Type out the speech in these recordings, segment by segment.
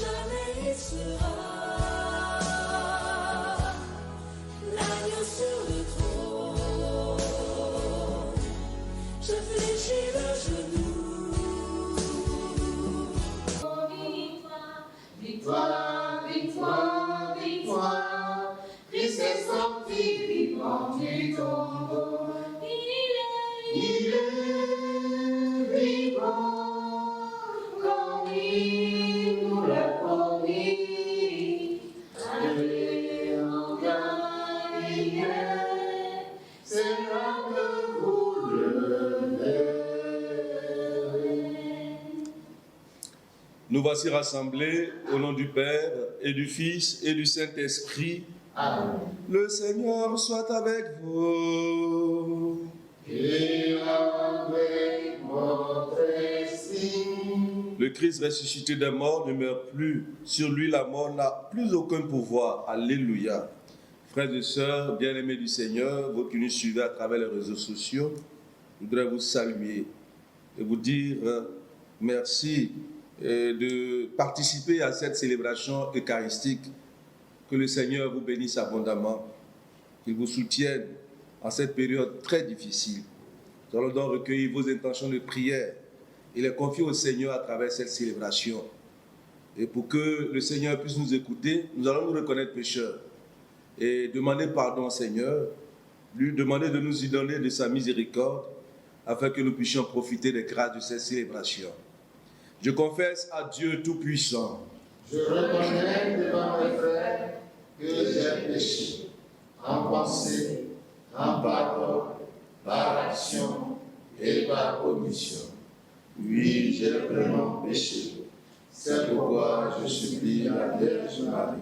jamais il sera. L'agneau sur le trône, je fléchis le genou. Oh, victoire, victoire, victoire, victoire, Christ est sorti vivant du tombeau. Il est vivant, comme il nous l'a promis. Allez en Galilée, c'est là que vous le verrez. Nous voici rassemblés au nom du Père et du Fils et du Saint-Esprit. Amen. Le Seigneur soit avec vous. Et avec votre esprit. Le Christ ressuscité des morts ne meurt plus. Sur lui, la mort n'a plus aucun pouvoir. Alléluia. Frères et sœurs, bien-aimés du Seigneur, vous qui nous suivez à travers les réseaux sociaux, je voudrais vous saluer et vous dire merci de participer à cette célébration eucharistique. Que le Seigneur vous bénisse abondamment, qu'il vous soutienne en cette période très difficile. Nous allons donc recueillir vos intentions de prière et les confier au Seigneur à travers cette célébration. Et pour que le Seigneur puisse nous écouter, nous allons nous reconnaître pécheurs et demander pardon au Seigneur, lui demander de nous y donner de sa miséricorde afin que nous puissions profiter des grâces de cette célébration. Je confesse à Dieu Tout-Puissant. Je reconnais devant mes frères que j'ai péché en pensée, en parole, par action et par omission. Oui, j'ai vraiment péché. C'est pourquoi je supplie la Vierge Marie,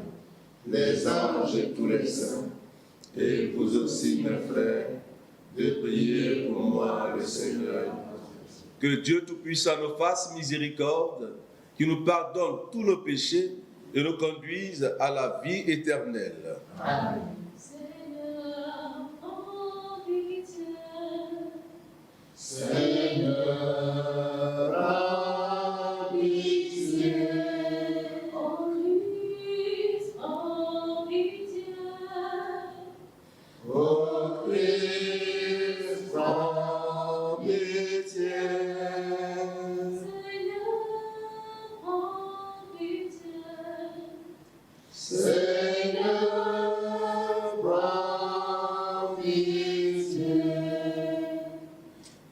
les anges et tous les saints, et vous aussi, mes frères, de prier pour moi, le Seigneur. Que Dieu Tout-Puissant nous fasse miséricorde, qu'il nous pardonne tous nos péchés et nous conduise à la vie éternelle. Amen. Seigneur, en pitié. Seigneur, en pitié. Oh Christ, en pitié. Ô Christ, en pitié. Seigneur, en pitié. Seigneur, prends pitié.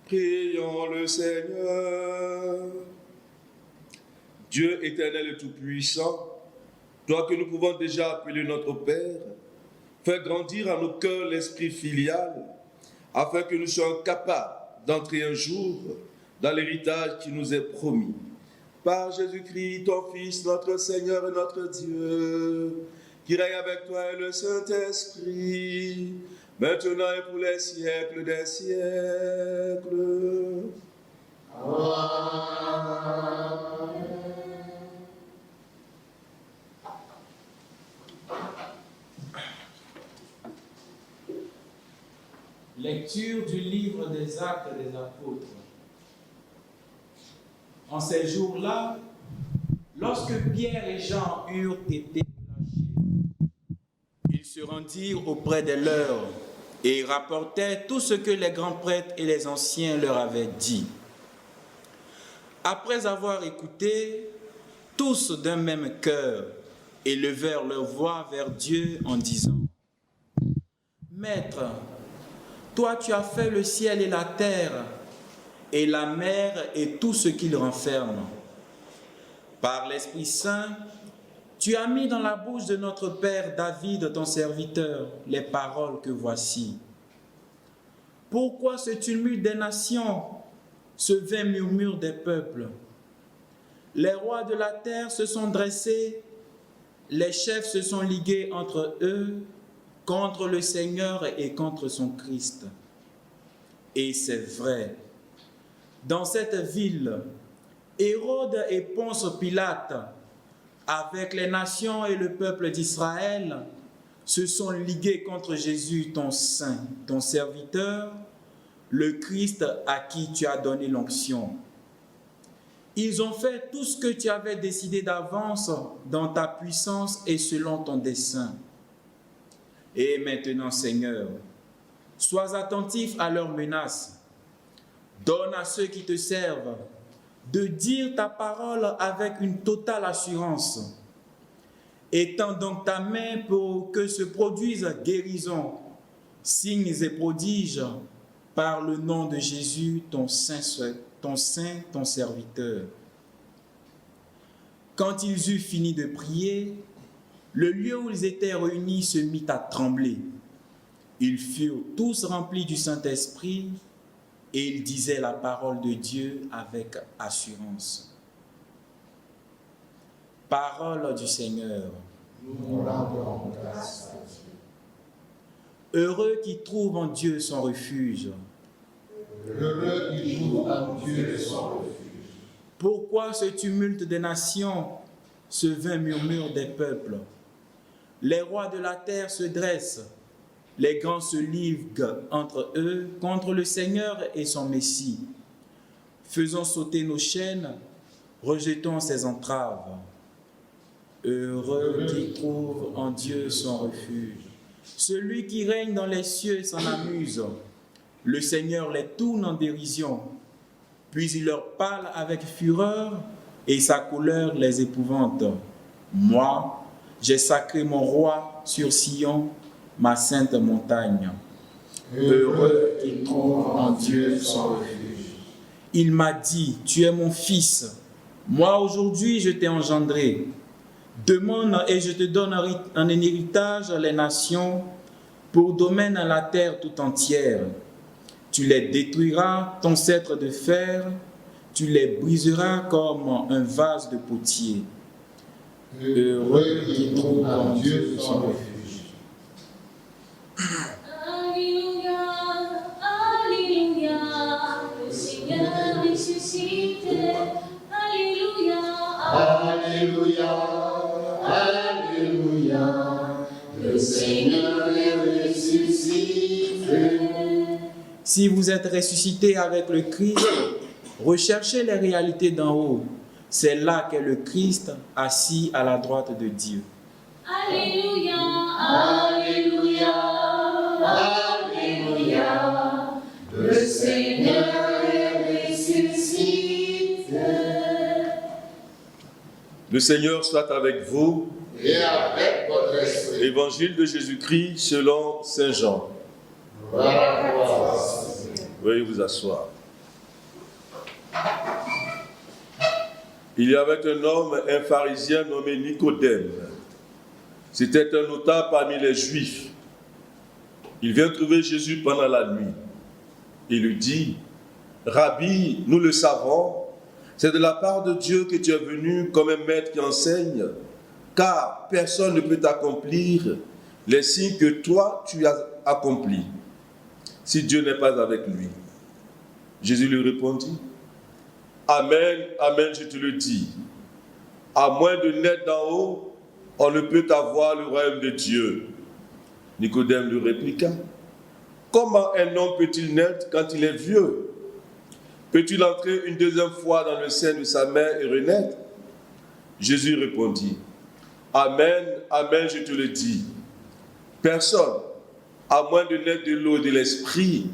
Prions le Seigneur. Dieu éternel et tout-puissant, toi que nous pouvons déjà appeler notre Père, fais grandir à nos cœurs l'esprit filial, afin que nous soyons capables d'entrer un jour dans l'héritage qui nous est promis. Par Jésus-Christ, ton Fils, notre Seigneur et notre Dieu, qui règne avec toi et le Saint-Esprit, maintenant et pour les siècles des siècles. Amen. Lecture du livre des Actes des Apôtres. En ces jours-là, lorsque Pierre et Jean eurent été relâchés, ils se rendirent auprès des leurs et rapportèrent tout ce que les grands prêtres et les anciens leur avaient dit. Après avoir écouté, tous d'un même cœur élevèrent leur voix vers Dieu en disant : Maître, toi tu as fait le ciel et la terre, et la mer et tout ce qu'il renferme. Par l'Esprit Saint, tu as mis dans la bouche de notre Père David, ton serviteur, les paroles que voici. Pourquoi ce tumulte des nations, ce vain murmure des peuples? Les rois de la terre se sont dressés, les chefs se sont ligués entre eux, contre le Seigneur et contre son Christ. Et c'est vrai. Dans cette ville, Hérode et Ponce Pilate, avec les nations et le peuple d'Israël, se sont ligués contre Jésus, ton saint, ton serviteur, le Christ à qui tu as donné l'onction. Ils ont fait tout ce que tu avais décidé d'avance dans ta puissance et selon ton dessein. Et maintenant, Seigneur, sois attentif à leurs menaces. Donne à ceux qui te servent de dire ta parole avec une totale assurance. Étends donc ta main pour que se produisent guérison, signes et prodiges par le nom de Jésus, ton saint serviteur. Quand ils eurent fini de prier, le lieu où ils étaient réunis se mit à trembler. Ils furent tous remplis du Saint-Esprit et ils disaient la parole de Dieu avec assurance. Parole du Seigneur. Nous rendons grâce à Dieu. Heureux qui trouvent en Dieu son refuge. Heureux qui trouve en Dieu son refuge. Pourquoi ce tumulte des nations, ce vain murmure des peuples? Les rois de la terre se dressent, les grands se livrent entre eux contre le Seigneur et son Messie. Faisons sauter nos chaînes, rejetons ses entraves. Heureux qui trouve en Dieu son refuge. Celui qui règne dans les cieux s'en amuse. Le Seigneur les tourne en dérision. Puis il leur parle avec fureur et sa colère les épouvante. Moi, j'ai sacré mon roi sur Sion, ma sainte montagne. Heureux qui trouve en Dieu son refuge. Il m'a dit, tu es mon fils. Moi aujourd'hui je t'ai engendré. Demande et je te donne en héritage les nations pour domaine à la terre tout entière. Tu les détruiras, ton sceptre de fer, tu les briseras comme un vase de potier. Heureux qui trouve en Dieu son refuge. Alléluia, Alléluia, le Seigneur ressuscite. Alléluia, Alléluia, Alléluia, le Seigneur est ressuscité. Si vous êtes ressuscité avec le Christ, recherchez les réalités d'en haut. C'est là qu'est le Christ assis à la droite de Dieu. Alléluia, Alléluia, Alléluia, le Seigneur est ressuscité. Le Seigneur soit avec vous. Et avec votre esprit. Évangile de Jésus-Christ selon Saint Jean. Gloire à toi. Veuillez vous asseoir. Il y avait un homme, un pharisien nommé Nicodème. C'était un notable parmi les Juifs. Il vient trouver Jésus pendant la nuit. Il lui dit, « Rabbi, nous le savons, c'est de la part de Dieu que tu es venu comme un maître qui enseigne, car personne ne peut accomplir les signes que toi tu as accomplis, si Dieu n'est pas avec lui. » Jésus lui répondit, « Amen, amen, je te le dis. À moins de naître d'en haut, on ne peut avoir le royaume de Dieu. » Nicodème lui répliqua, « Comment un homme peut-il naître quand il est vieux? Peut-il entrer une deuxième fois dans le sein de sa mère et renaître? » Jésus répondit, « Amen, amen, je te le dis. Personne, à moins de naître de l'eau et de l'esprit,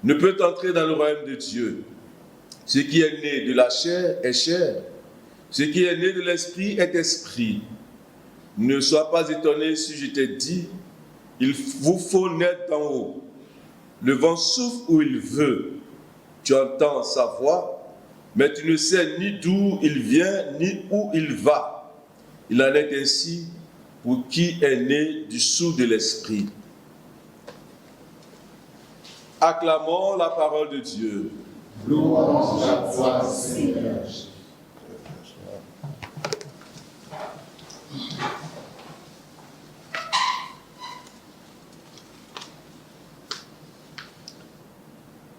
ne peut entrer dans le royaume de Dieu. Ce qui est né de la chair est chair. Ce qui est né de l'esprit est esprit. Ne sois pas étonné si je t'ai dit, il vous faut naître d'en haut. Le vent souffle où il veut. Tu entends sa voix, mais tu ne sais ni d'où il vient, ni où il va. Il en est ainsi pour qui est né du sceau de l'esprit. Acclamons la parole de Dieu. Louange à toi, Seigneur.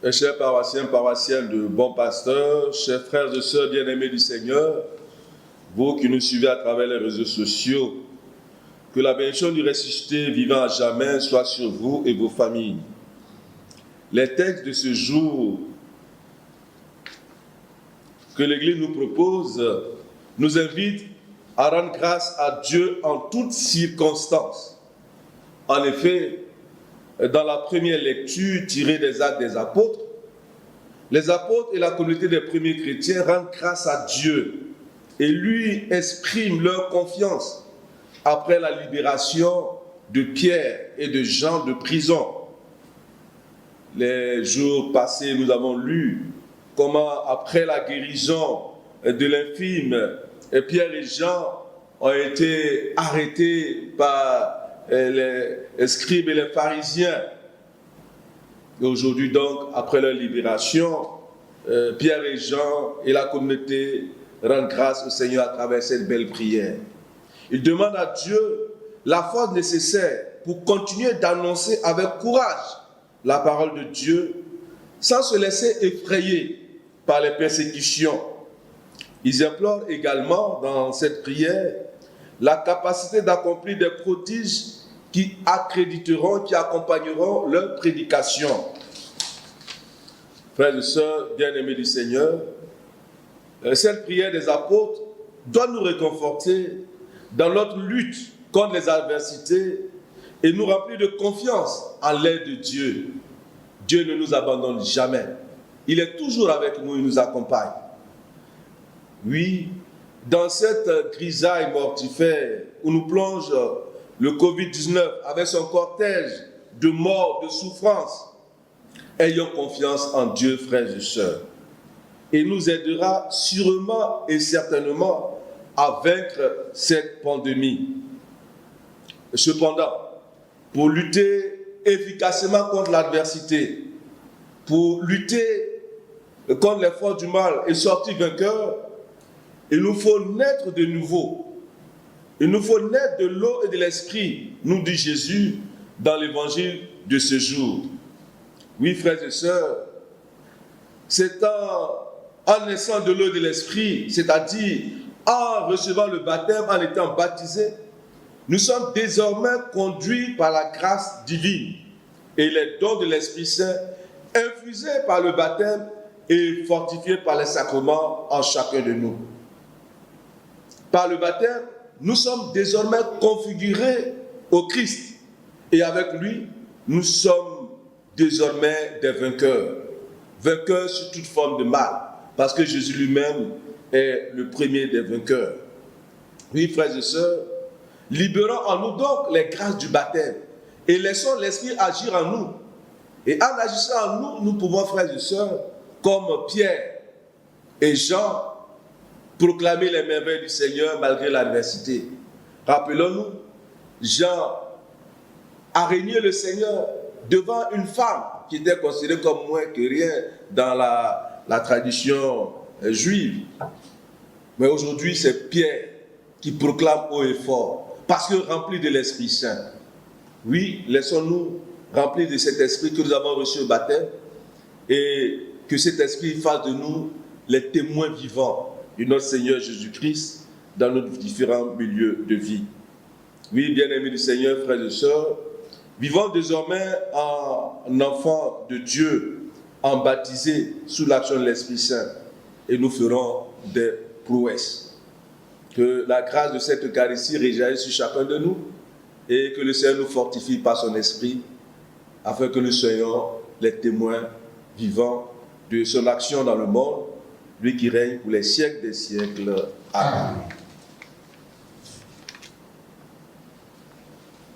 Mes chers paroissiens, paroissiennes de bons pasteurs, chers frères et sœurs bien-aimés du Seigneur, vous qui nous suivez à travers les réseaux sociaux, que la bénédiction du ressuscité vivant à jamais soit sur vous et vos familles. Les textes de ce jour que l'Église nous propose nous invite à rendre grâce à Dieu en toutes circonstances. En effet, dans la première lecture tirée des Actes des Apôtres, les apôtres et la communauté des premiers chrétiens rendent grâce à Dieu et lui expriment leur confiance après la libération de Pierre et de Jean de prison. Les jours passés, nous avons lu comment, après la guérison de l'infirme, Pierre et Jean ont été arrêtés par les scribes et les pharisiens. Et aujourd'hui donc, après leur libération, Pierre et Jean et la communauté rendent grâce au Seigneur à travers cette belle prière. Ils demandent à Dieu la force nécessaire pour continuer d'annoncer avec courage la parole de Dieu sans se laisser effrayer par les persécutions. Ils implorent également dans cette prière la capacité d'accomplir des prodiges qui accréditeront, qui accompagneront leur prédication. Frères et sœurs, bien-aimés du Seigneur, cette prière des apôtres doit nous réconforter dans notre lutte contre les adversités et nous remplir de confiance en l'aide de Dieu. Dieu ne nous abandonne jamais. Il est toujours avec nous, il nous accompagne. Oui, dans cette grisaille mortifère où nous plonge le Covid-19 avec son cortège de morts, de souffrances, ayons confiance en Dieu, frères et sœurs. Il nous aidera sûrement et certainement à vaincre cette pandémie. Cependant, pour lutter efficacement contre l'adversité, pour lutter contre les forces du mal et sortir vainqueur, il nous faut naître de nouveau. Il nous faut naître de l'eau et de l'esprit, nous dit Jésus dans l'évangile de ce jour. Oui, frères et sœurs, c'est en naissant de l'eau et de l'esprit, c'est-à-dire en recevant le baptême, en étant baptisés, nous sommes désormais conduits par la grâce divine et les dons de l'Esprit Saint, infusés par le baptême et fortifiés par les sacrements en chacun de nous. Par le baptême, nous sommes désormais configurés au Christ et avec lui, nous sommes désormais des vainqueurs. Vainqueurs sur toute forme de mal, parce que Jésus lui-même est le premier des vainqueurs. Oui, frères et sœurs, libérons en nous donc les grâces du baptême et laissons l'Esprit agir en nous. Et en agissant en nous, nous pouvons, frères et sœurs, comme Pierre et Jean, proclamer les merveilles du Seigneur malgré l'adversité. Rappelons-nous, Jean a régné le Seigneur devant une femme qui était considérée comme moins que rien dans la tradition juive. Mais aujourd'hui, c'est Pierre qui proclame haut et fort, parce que rempli de l'Esprit Saint. Oui, laissons-nous remplis de cet esprit que nous avons reçu au baptême et que cet esprit fasse de nous les témoins vivants de notre Seigneur Jésus-Christ dans nos différents milieux de vie. Oui, bien-aimés du Seigneur, frères et sœurs, vivons désormais en enfants de Dieu, en baptisés sous l'action de l'Esprit Saint, et nous ferons des prouesses. Que la grâce de cette Eucharistie réjaillisse sur chacun de nous et que le Seigneur nous fortifie par son esprit afin que nous soyons les témoins vivants de son action dans le monde, lui qui règne pour les siècles des siècles. Amen.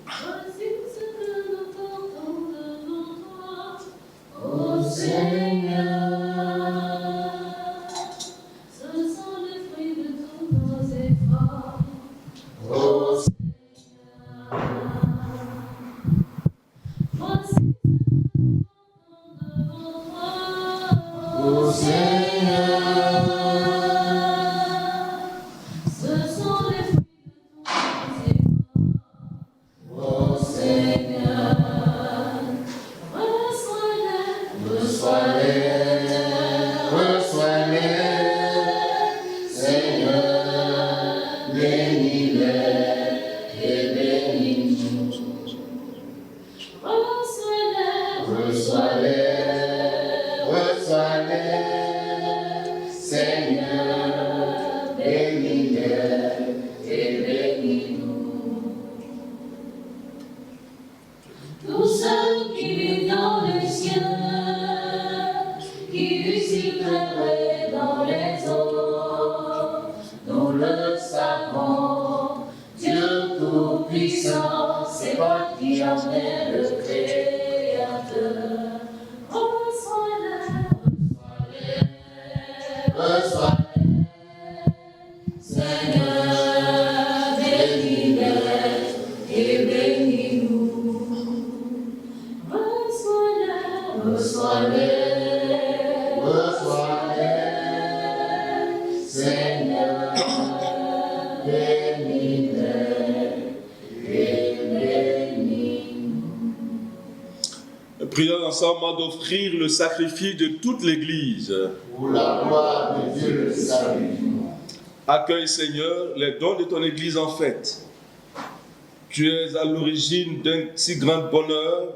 Voici ce que nous portons devant toi, ô Seigneur. Ce sont les fruits de tous nos efforts, ô Seigneur. Voici ce que nous portons devant toi, ô Seigneur. Ce sont les fruits de tous nos efforts. Ô Seigneur, reçois-les, Seigneur, bénis-les et bénis-nous. Reçois-les, Seigneur. visiterai dans les eaux. Nous le savons, Dieu Tout-Puissant, c'est toi qui en es le Créateur. Reçois-les, Seigneur, bénis-les et bénis-nous. Reçois-les, Seigneur, bénis-les et bénis-nous. Prions ensemble d'offrir le sacrifice de toute l'Église. Pour la gloire de Dieu le salut. Accueille, Seigneur, les dons de ton Église en fête. Tu es à l'origine d'un si grand bonheur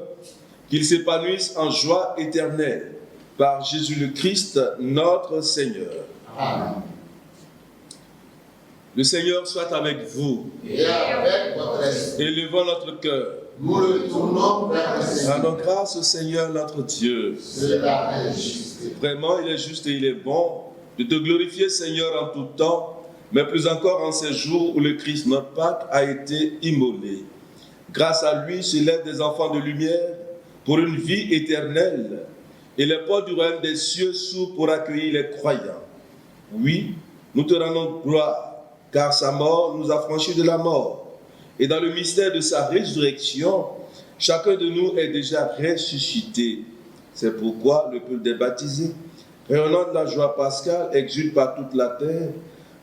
qu'ils s'épanouissent en joie éternelle par Jésus le Christ, notre Seigneur. Amen. Le Seigneur soit avec vous. Et avec votre esprit, Élevons notre cœur. nous le tournons vers le Seigneur. Rendons grâce au Seigneur notre Dieu. Cela est juste. Vraiment, il est juste et il est bon de te glorifier, Seigneur, en tout temps, mais plus encore en ces jours où le Christ, notre Pâque, a été immolé. Grâce à lui se lèvent des enfants de lumière pour une vie éternelle, et les portes du royaume des cieux s'ouvrent pour accueillir les croyants. Oui, nous te rendons gloire, car sa mort nous a franchis de la mort. Et dans le mystère de sa résurrection, chacun de nous est déjà ressuscité. C'est pourquoi le peuple des baptisés, rayonnant de la joie pascale, exulte par toute la terre,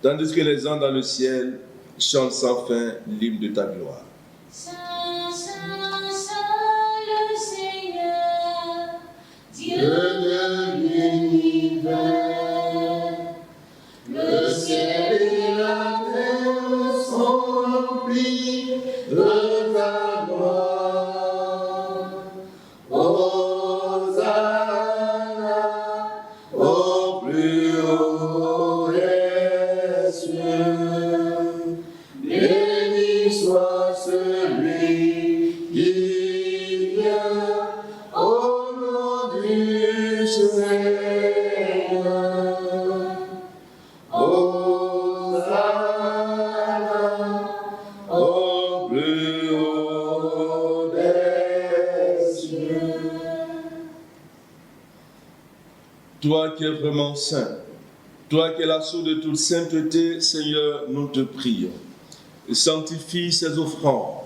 tandis que les anges dans le ciel chantent sans fin l'hymne de ta gloire. Saint, Saint, Saint, le Seigneur, Dieu de l'univers. Le ciel et la terre sont remplis de ta gloire. Hosanna au plus haut des cieux. Béni soit celui qui vient au nom du Seigneur. Hosanna au plus haut des cieux. Toi qui es vraiment saint, toi qui es la source de toute sainteté, Seigneur, nous te prions. Et sanctifie ces offrandes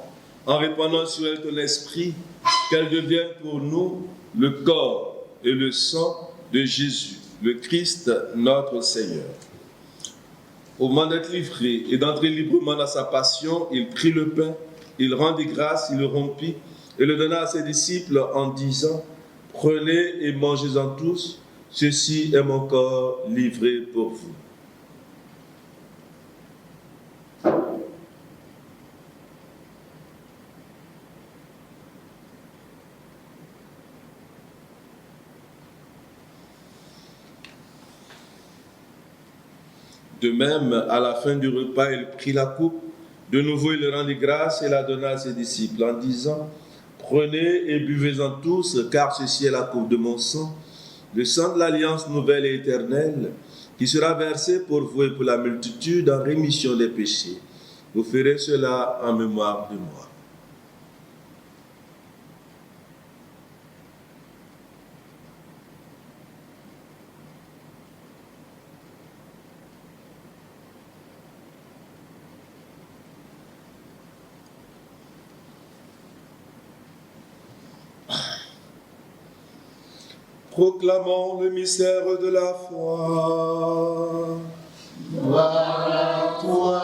en répandant sur elles ton esprit, qu'elles deviennent pour nous le corps et le sang de Jésus, le Christ, notre Seigneur. Au moment d'être livré et d'entrer librement dans sa passion, il prit le pain, il rendit grâce, il le rompit et le donna à ses disciples en disant: prenez et mangez-en tous, ceci est mon corps livré pour vous. De même, à la fin du repas, il prit la coupe. De nouveau, il rendit grâce et la donna à ses disciples en disant: prenez et buvez-en tous, car ceci est la coupe de mon sang, le sang de l'alliance nouvelle et éternelle, qui sera versé pour vous et pour la multitude en rémission des péchés. Vous ferez cela en mémoire de moi. Proclamons le mystère de la foi. Gloire à toi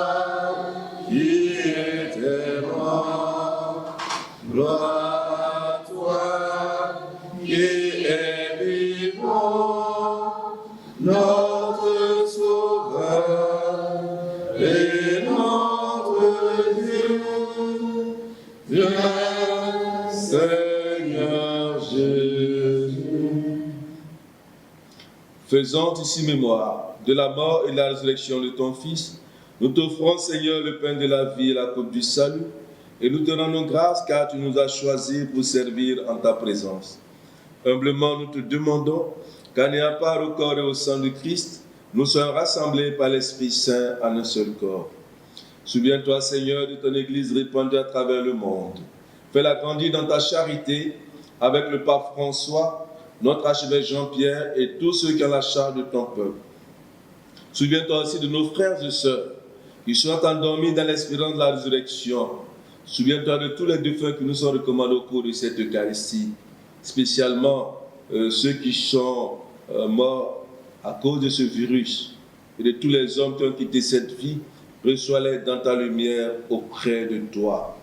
qui étais mort. Gloire à toi qui es vivant. Notre Sauveur et notre Dieu. Viens, Seigneur Jésus. Faisant ici mémoire de la mort et de la résurrection de ton Fils, nous t'offrons, Seigneur, le pain de la vie et la coupe du salut, et nous te rendons grâce car tu nous as choisis pour servir en ta présence. Humblement, nous te demandons qu'en ayant part au corps et au sang du Christ, nous soyons rassemblés par l'Esprit Saint en un seul corps. Souviens-toi, Seigneur, de ton Église répandue à travers le monde. Fais-la grandir dans ta charité avec le pape François, notre archevêque Jean-Pierre et tous ceux qui ont la charge de ton peuple. Souviens-toi aussi de nos frères et sœurs qui sont endormis dans l'espérance de la résurrection. Souviens-toi de tous les défunts qui nous sont recommandés au cours de cette Eucharistie, spécialement ceux qui sont morts à cause de ce virus et de tous les hommes qui ont quitté cette vie. Reçois-les dans ta lumière auprès de toi.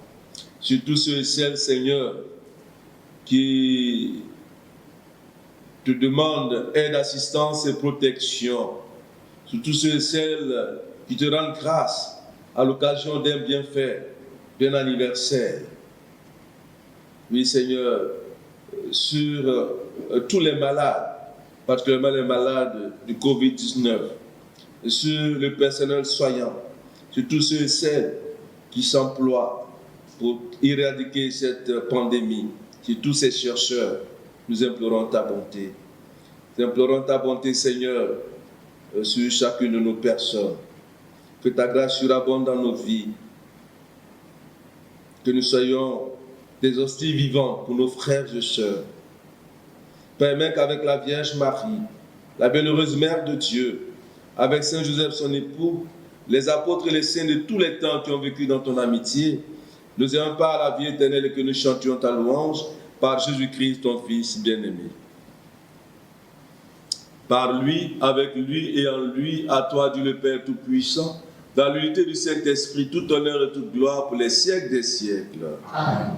Sur tous ceux et celles, Seigneur, qui te demandent aide, assistance et protection. Sur tous ceux et celles qui te rendent grâce à l'occasion d'un bienfait, d'un anniversaire. Oui, Seigneur, sur tous les malades, particulièrement les malades du Covid-19, sur le personnel soignant, sur tous ceux et celles qui s'emploient pour éradiquer cette pandémie, sur tous ces chercheurs, nous implorons ta bonté. Nous implorons ta bonté, Seigneur, sur chacune de nos personnes. Que ta grâce surabonde dans nos vies. Que nous soyons des hosties vivantes pour nos frères et sœurs. Permets qu'avec la Vierge Marie, la bienheureuse Mère de Dieu, avec Saint Joseph son époux, les apôtres et les saints de tous les temps qui ont vécu dans ton amitié, nous ayons part à la vie éternelle et que nous chantions ta louange par Jésus-Christ, ton Fils bien-aimé. Par lui, avec lui et en lui, à toi, Dieu le Père Tout-Puissant, dans l'unité du Saint-Esprit, tout honneur et toute gloire pour les siècles des siècles. Amen.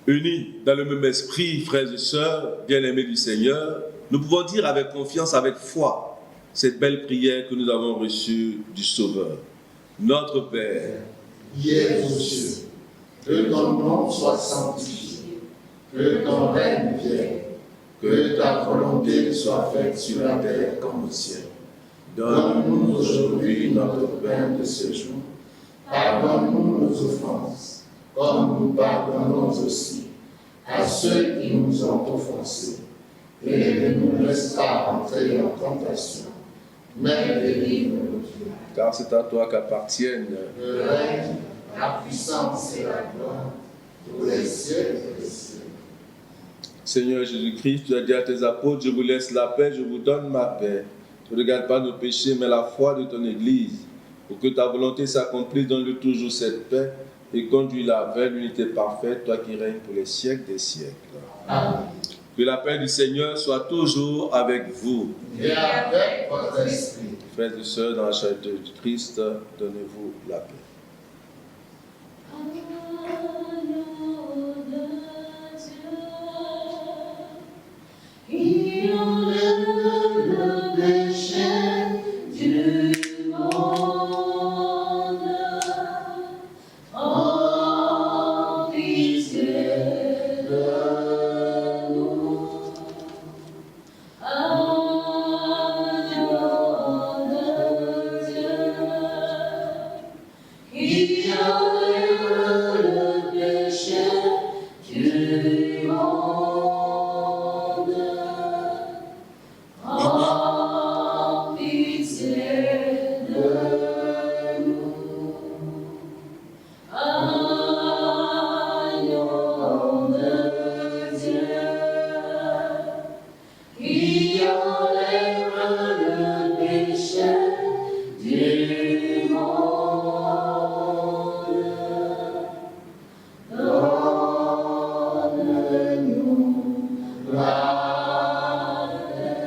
Unis dans le même esprit, frères et sœurs, bien-aimés du Seigneur, nous pouvons dire avec confiance, avec foi, cette belle prière que nous avons reçue du Sauveur. Notre Père, qui es aux cieux, que ton nom soit sanctifié, que ton règne vienne, que ta volonté soit faite sur la terre comme au ciel. Donne-nous aujourd'hui notre pain de ce jour. Pardonne-nous nos offenses, comme nous pardonnons aussi à ceux qui nous ont offensés. Et ne nous laisse pas entrer en tentation, mais délivre-nous du mal. car c'est à toi qu'appartiennent Le règne, la puissance et la gloire, pour les siècles des siècles. Seigneur Jésus-Christ, tu as dit à tes apôtres, je vous laisse la paix, je vous donne ma paix. Ne regarde pas nos péchés, mais la foi de ton Église. Pour que ta volonté s'accomplisse, donne-lui toujours cette paix et conduis-la vers l'unité parfaite, toi qui règnes pour les siècles des siècles. Amen. Que la paix du Seigneur soit toujours avec vous. Et avec votre esprit. Frères et sœurs, dans la charité du Christ, donnez-vous la paix. Il enlève le péché du monde. En pitié de nous. Agneau de Dieu, qui enlève le péché du monde. En pitié de nous. Agneau de Dieu, qui enlève le péché du monde. Donne-nous la paix.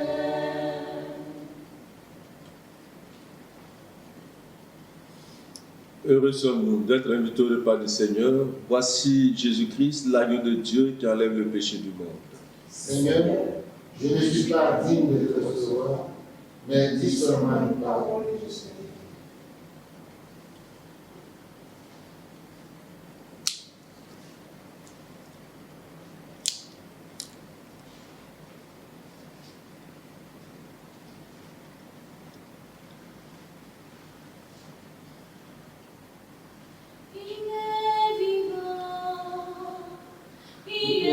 Heureux sommes-nous d'être invités au repas du Seigneur. Voici Jésus-Christ, l'agneau de Dieu qui enlève le péché du monde. Seigneur, je ne suis pas digne de te recevoir, mais dis seulement une parole et je serai. Il est vivant, il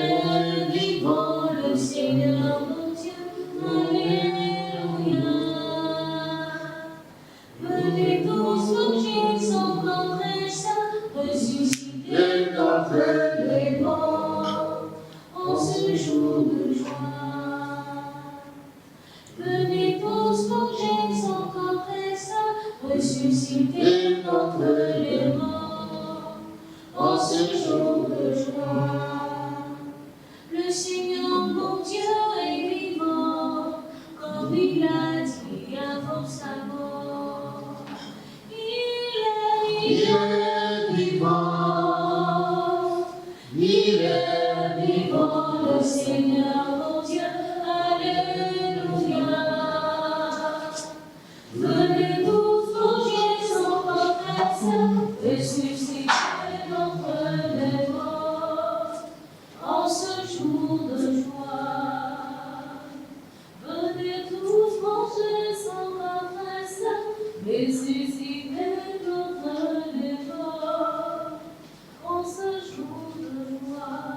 Dieu est vivant, comme il a dit avant sa mort. Il est vivant, le Seigneur mon Dieu, alléluia. Venez tous plonger son promesse, ressusciter d'entre les morts, en ce jour de joie. Venez tous plonger son promesse, ressusciter d'entre les morts, en ce jour de joie.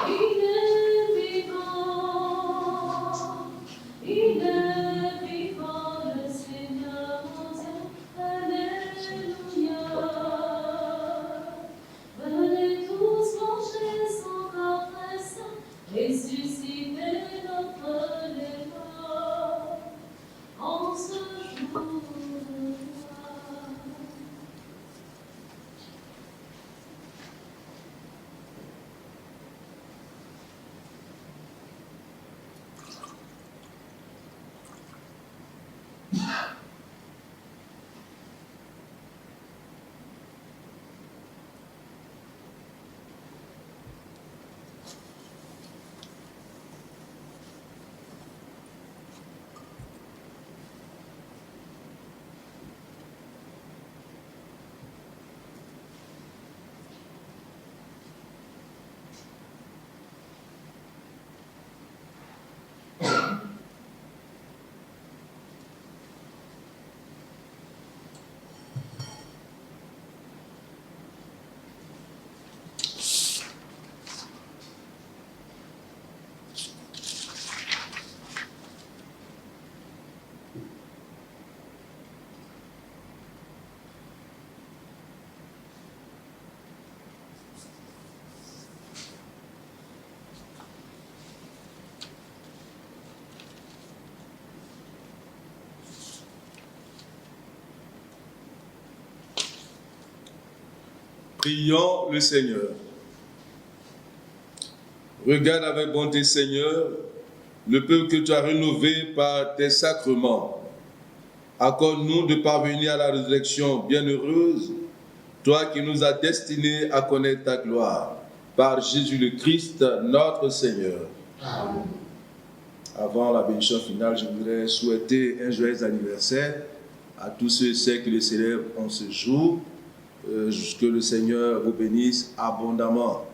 Il est vivant, il est vivant, le Seigneur mon Dieu, alléluia. Venez tous manger son corps très saint, ressusciter d'entre les morts, en ce jour de joie. Prions le Seigneur. Regarde avec bonté, Seigneur, le peuple que tu as rénové par tes sacrements. Accorde-nous de parvenir à la résurrection bienheureuse, toi qui nous as destinés à connaître ta gloire, par Jésus le Christ, notre Seigneur. Amen. Avant la bénédiction finale, je voudrais souhaiter un joyeux anniversaire à tous ceux et celles qui le célèbrent en ce jour. Que le Seigneur vous bénisse abondamment.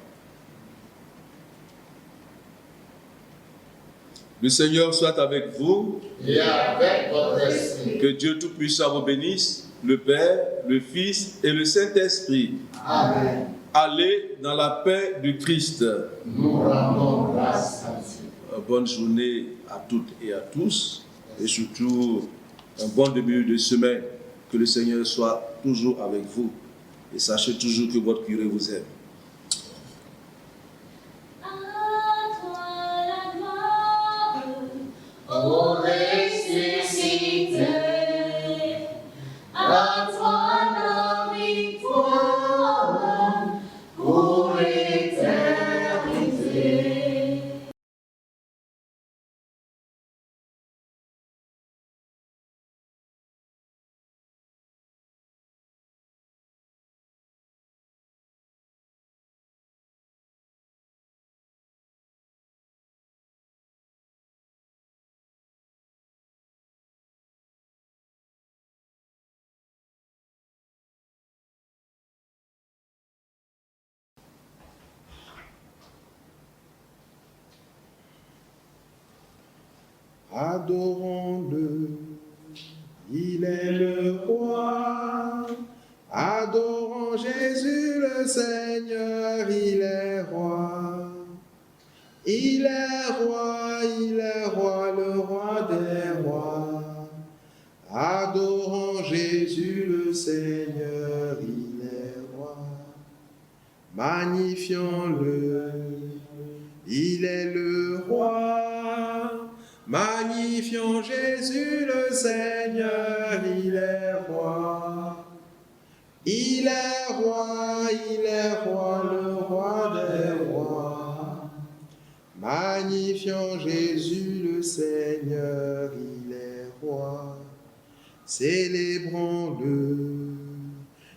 Le Seigneur soit avec vous. Et avec votre esprit. Que Dieu Tout-Puissant vous bénisse, le Père, le Fils et le Saint-Esprit. Amen. Allez dans la paix du Christ. Nous rendons grâce à Dieu. Bonne journée à toutes et à tous. Et surtout, un bon début de semaine. Que le Seigneur soit toujours avec vous. Et sachez toujours que votre curé vous aime. À toi la gloire, ô ressuscité, à toi la victoire, pour l'éternité. Adorons-le, il est le roi. Adorons Jésus le Seigneur, il est roi. Il est roi, le roi des rois. Adorons Jésus le Seigneur, il est roi. Magnifions-le, il est le roi. Magnifions Jésus le Seigneur, il est roi. Il est roi, le roi des rois. Magnifions Jésus le Seigneur, il est roi. Célébrons-le,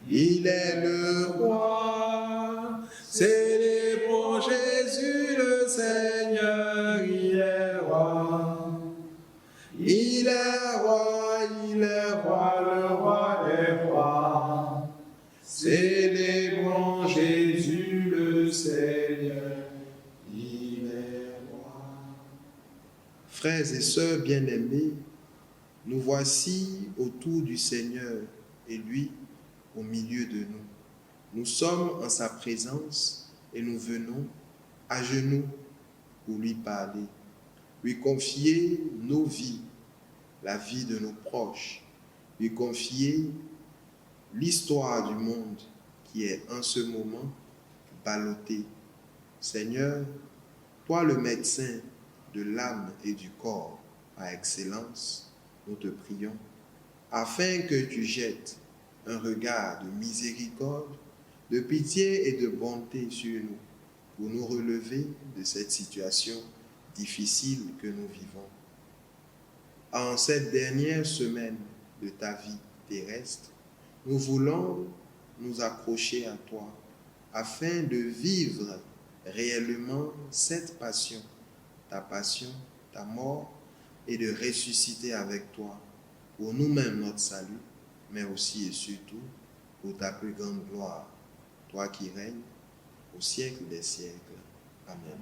il est le roi. Célébrons Jésus le Seigneur, il est roi. Il est roi, le roi des rois. Célébrons Jésus le Seigneur, il est roi. Frères et sœurs bien-aimés, nous voici autour du Seigneur et lui au milieu de nous. Nous sommes en sa présence et nous venons à genoux pour lui parler, lui confier nos vies, la vie de nos proches, lui confier l'histoire du monde qui est en ce moment ballottée. Seigneur, toi le médecin de l'âme et du corps par excellence, nous te prions, afin que tu jettes un regard de miséricorde, de pitié et de bonté sur nous, pour nous relever de cette situation difficile que nous vivons. En cette dernière semaine de ta vie terrestre, nous voulons nous accrocher à toi, afin de vivre réellement cette passion, ta mort, et de ressusciter avec toi, pour nous-mêmes notre salut, mais aussi et surtout pour ta plus grande gloire, toi qui règnes au siècle des siècles. Amen.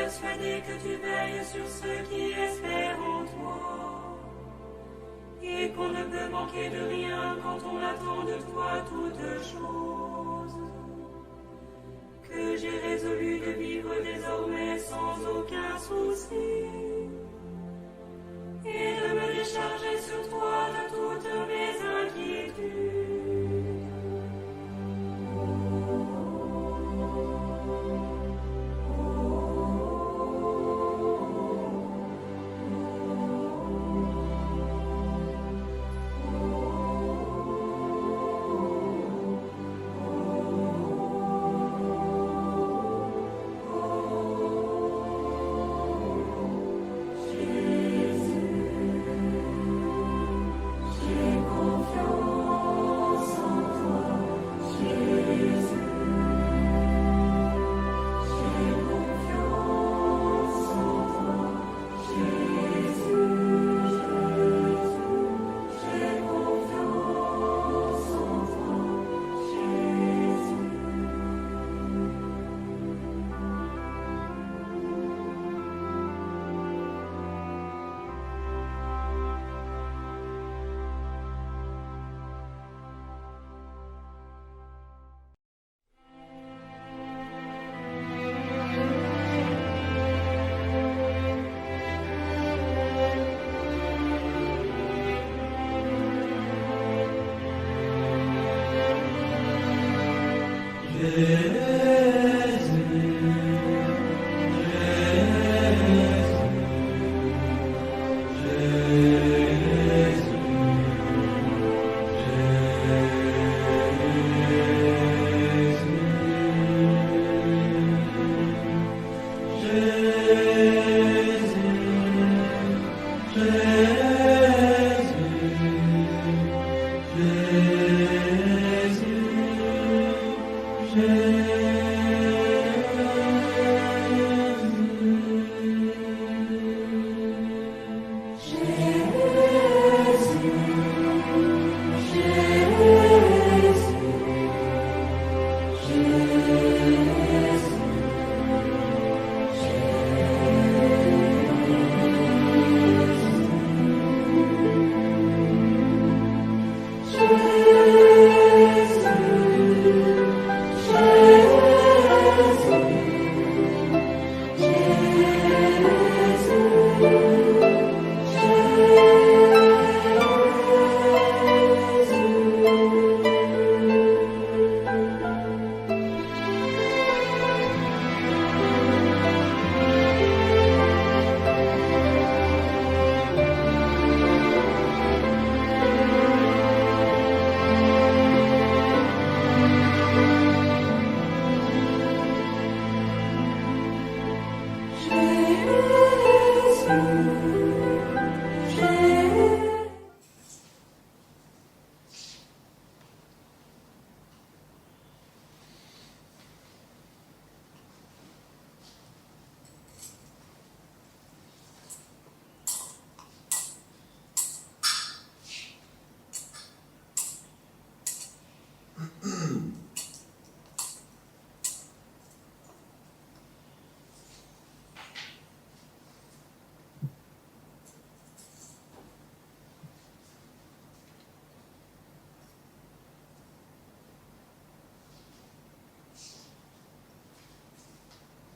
persuadé que tu veilles sur ceux qui espèrent en toi, et qu'on ne peut manquer de rien quand on attend de toi toutes choses. Que j'ai résolu de vivre désormais sans aucun souci, et de me décharger sur toi de toutes mes inquiétudes.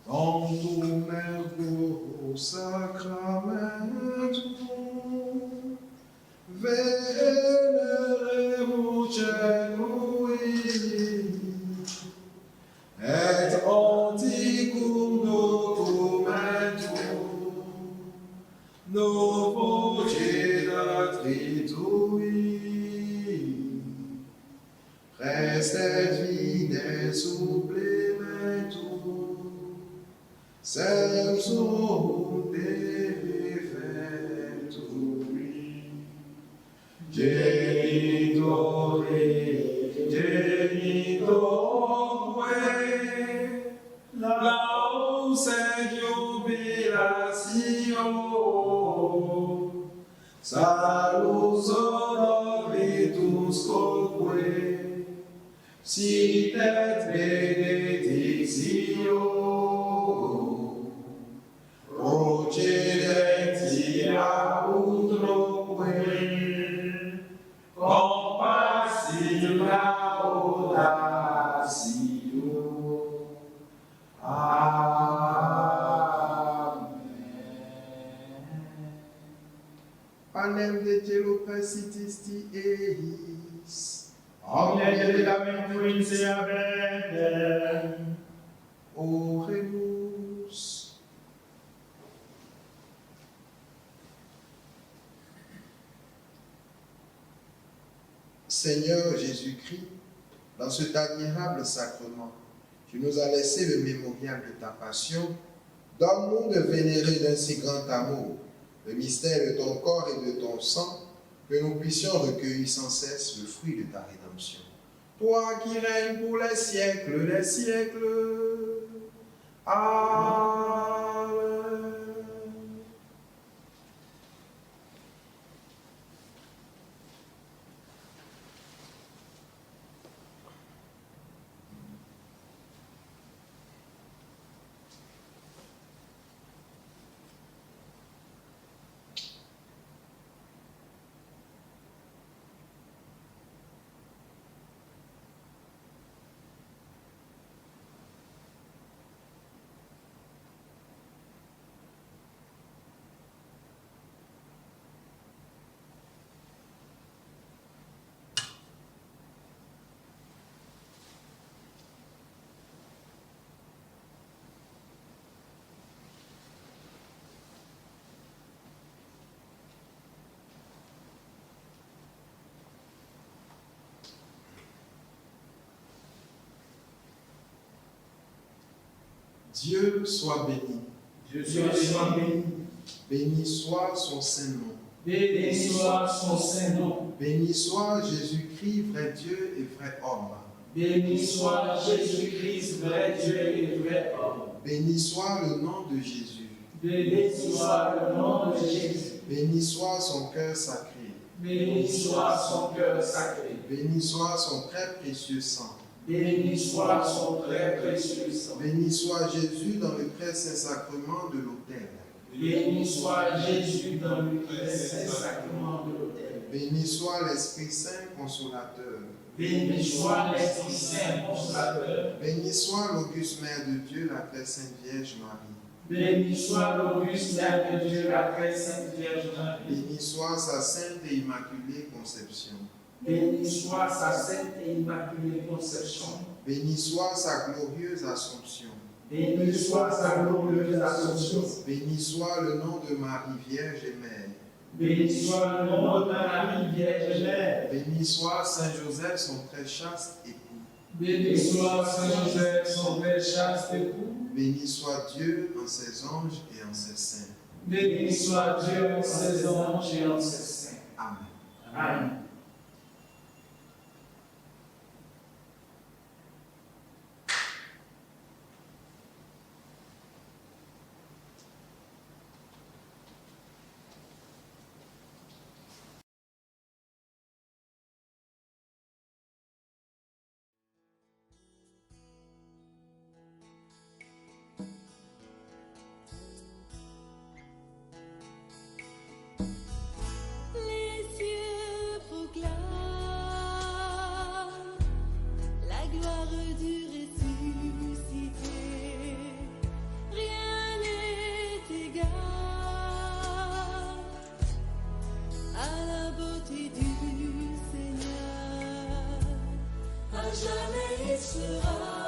Dans ton merveilleux sacramento, veneremur genui, et anticum documentum, novo tritui, prestet vide supplementum, Sensum defecturi, genitorque, laus et jubilatio, salus honoritus quoque, sit et benedictio, panem de cielo presitis eis. Omnia dedicamento in se avete. Oremus. Seigneur Jésus-Christ, dans cet admirable sacrement, tu nous as laissé le mémorial de ta passion. Donne-nous de vénérer d'un si grand amour le mystère de ton corps et de ton sang, que nous puissions recueillir sans cesse le fruit de ta rédemption. Toi qui règnes pour les siècles des siècles. Amen. Dieu soit béni. Dieu soit béni. Béni soit son saint nom. Béni soit son saint nom. Béni soit Jésus-Christ, vrai Dieu et vrai homme. Béni soit Jésus-Christ, vrai Dieu et vrai homme. Béni soit le nom de Jésus. Béni soit le nom de Jésus. Béni soit son cœur sacré. Béni soit son cœur sacré. Béni soit son très précieux sang. Béni soit son très précieux sang. Béni soit Jésus dans le très saint sacrement de l'autel. Béni soit Jésus dans le très saint sacrement de l'autel. Béni soit l'Esprit Saint consolateur. Béni soit l'Esprit Saint consolateur. Béni soit l'auguste Mère de Dieu, la très sainte Vierge Marie. Béni soit l'auguste Mère de Dieu, la très sainte Vierge Marie. Béni soit sa sainte et immaculée conception. Béni soit sa sainte et immaculée conception. Béni soit sa glorieuse assomption. Béni soit sa glorieuse assomption. Béni soit le nom de Marie Vierge et Mère. Béni soit le nom de Marie Vierge Mère. Béni soit Saint Joseph, son très chaste époux. Béni soit Saint Joseph, son très chaste époux. Béni soit Dieu en ses anges et en ses saints. Béni soit Dieu en ses anges et en ses saints. Amen. Amen. Les cieux proclament la gloire du ressuscité. Rien n'est égal à la beauté du Seigneur. À jamais il sera.